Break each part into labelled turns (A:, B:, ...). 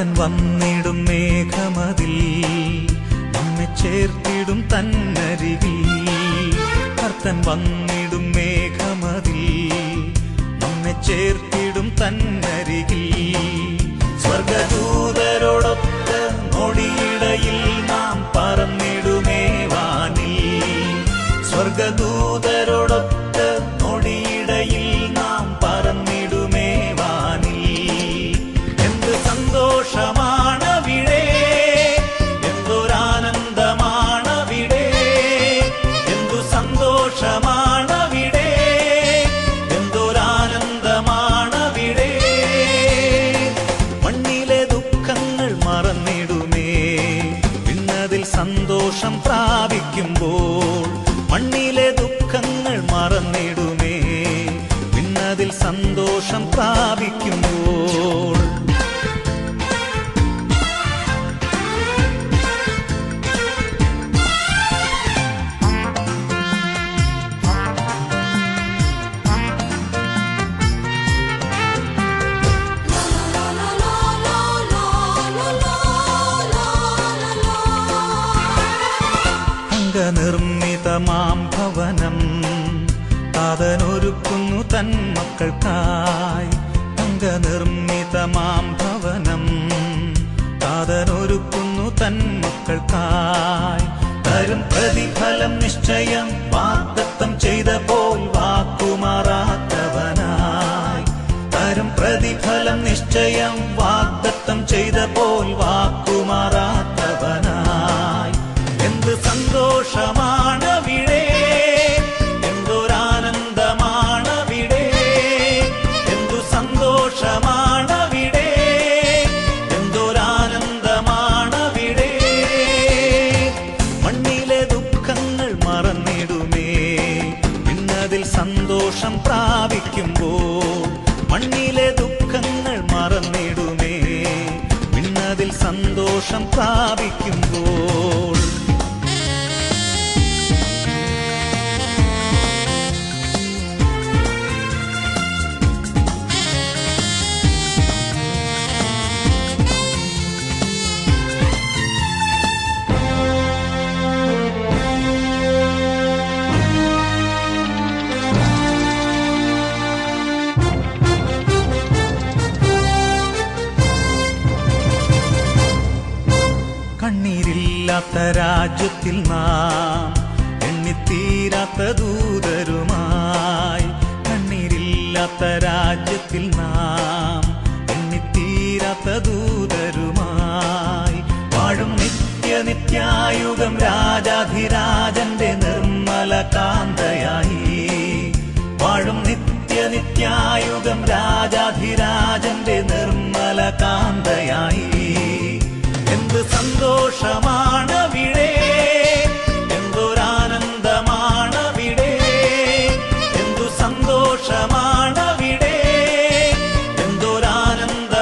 A: കർത്തൻ വന്നിടും മേഘമതിൽ നമ്മെ ചേർത്തിടും തന്നരികിൽ. കർത്തൻ വന്നിടും മേഘമതിൽ നമ്മെ ചേർത്തിടും തന്നരികിൽ. സ്വർഗദൂതരോടൊത്ത് നൊടിയിടയിൽ നാം പറന്നിടുമേ വാനിൽ. സ്വർഗദൂതരോടൊത്ത് നൊടിയിടയിൽ നാം പറന്നിടുമേ വാനിൽ. എന്ത് സന്തോഷമാണവിടെ, എന്തൊരാനന്ദമാണവിടെ, എന്തു സന്തോഷമാണവിടെ, എന്തൊരാനന്ദമാണവിടെ. മണ്ണിലെ ദുഃഖങ്ങൾ മറന്നിടുമേ വിണ്ണതിൽ സന്തോഷം പ്രാപിക്കുമ്പോൾ. മണ്ണിലെ ദുഃഖങ്ങൾ മറന്നിടുമേ വിണ്ണതിൽ സന്തോഷം പ്രാപിക്കുമ്പോൾ. നിർമ്മിതമാം ഭവനം താതനൊരുക്കുന്നു തൻ മക്കൾക്കായി. അംഗനിർമ്മിതമാം ഭവനം താതനൊരുക്കുന്നു തൻ മക്കൾക്കായി. തരും പ്രതിഫലം നിശ്ചയം വാഗ്ദത്തം ചെയ്ത പോൽ വാക്കുമാറാത്തവനായി. തരും പ്രതിഫലം നിശ്ചയം വാഗ്ദത്തം ചെയ്ത പോൽ വാക്കുമാറാത്തവനായി. എന്ത് സന്തോഷമാണവിടെ, എന്തൊരാനന്ദമാണവിടെ, എന്തു സന്തോഷമാണവിടെ, എന്തൊരാനന്ദമാണവിടെ. മണ്ണിലെ ദുഃഖങ്ങൾ മറന്നിടുമേ വിണ്ണതിൽ സന്തോഷം പ്രാപിക്കുമ്പോൾ. മണ്ണിലെ ദുഃഖങ്ങൾ മറന്നിടുമേ വിണ്ണതിൽ സന്തോഷം പ്രാപിക്കുമ്പോൾ. കണ്ണീരില്ലാത്ത രാജ്യത്തിൽ നാം എണ്ണിത്തീരാത്ത ദൂതരുമായി. കണ്ണീരില്ലാത്ത രാജ്യത്തിൽ നാം എണ്ണിത്തീരാത്ത ദൂതരുമായി. വാഴും നിത്യനിത്യായുഗം രാജാധിരാജന്റെ നിർമ്മല കാന്തയായി. വാഴും നിത്യനിത്യായുഗം രാജാധിരാജന്റെ നിർമ്മല കാന്തയായി. എന്ത് സന്തോഷമാണവിടെ, എന്തൊരാനന്ദമാണവിടെ, എന്തു സന്തോഷമാണവിടെ, എന്തൊരാനന്ദമാണവിടെ.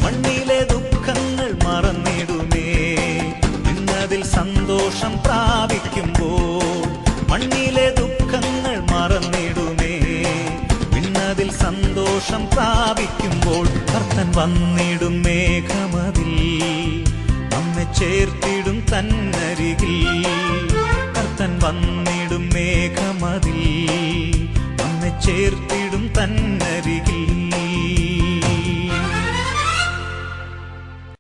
A: മണ്ണിലെ ദുഃഖങ്ങൾ മറന്നിടുമേ വിണ്ണതിൽ സന്തോഷം പ്രാപിക്കുമ്പോൾ. മണ്ണിലെ ദുഃഖങ്ങൾ മറന്നിടുമേ വിണ്ണതിൽ സന്തോഷം പ്രാപിക്കുമ്പോൾ. കർത്തൻ വന്നിടും മേഘമതിൽ നമ്മെ ചേർത്തിടും തന്നരികിൽ. കർത്തൻ വന്നിടും മേഘമതിൽ നമ്മെ ചേർത്തി